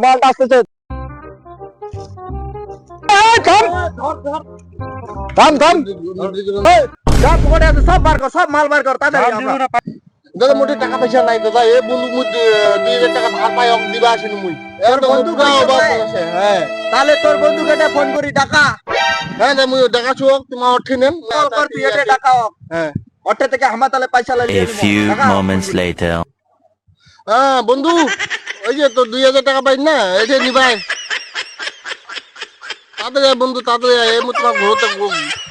মালটা আসতেছে। থাম থাম, সব পকেটে আছে, সব বার কর, সব মাল বার কর তাড়াতাড়ি। দাদা মোটে টাকা পয়সা নাই দাদা, এ বন্ধু মুই 2000 টাকা ধার পাই দিবা আসেন মুই। হ্যাঁ, তাহলে তোর বন্ধুকে ফোন করি টাকা। হ্যাঁ মুই টাকা চুক তোমার অর্থে নেন। কল কর তুই এটা টাকা। হ্যাঁ, অর্থে থেকে আমার তাহলে পয়সা লাগিয়ে A দিব। few টাকা। moments later. হ্যাঁ বন্ধু, ওই যে তোর 2000 টাকা পাই না, এটা নিবাই তাড়াতাড়ি আয় বন্ধু, তাড়াতাড়ি আয়। মুই তোমার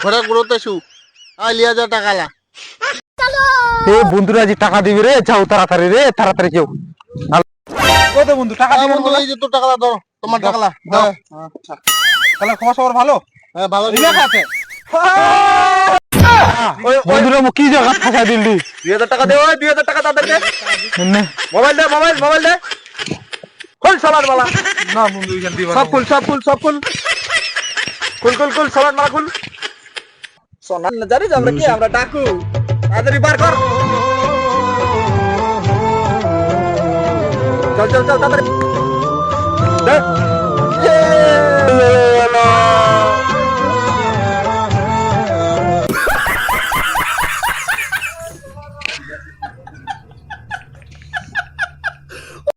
ঘরে ঘুরতে শু আয়, লিয়া যা টাকা লা। এ বন্ধুরা জি টাকা দিবি রে, যাও তাড়াতাড়ি রে, তাড়াতাড়ি যাও। কত বন্ধু টাকা দিবি? বন্ধু এই যে তোর টাকা ধরো, তোমার টাকা লা। আচ্ছা, তাহলে খবর সবার ভালো? হ্যাঁ ভালো আছে। বন্ধুরা মু কি জায়গা ফাঁসা দিলি? 2000 টাকা দে, ওই 2000 টাকা তাদেরকে। মোবাইল দে, মোবাইল দে। খুল সবার মালা। না বন্ধু এখান দিবা। সব খুল খুল সবার মালা খুল। সোনার না জানিস আমরা কি, আমরা ডাকু। তাড়াতাড়ি বার কর। চল তাড়াতাড়ি।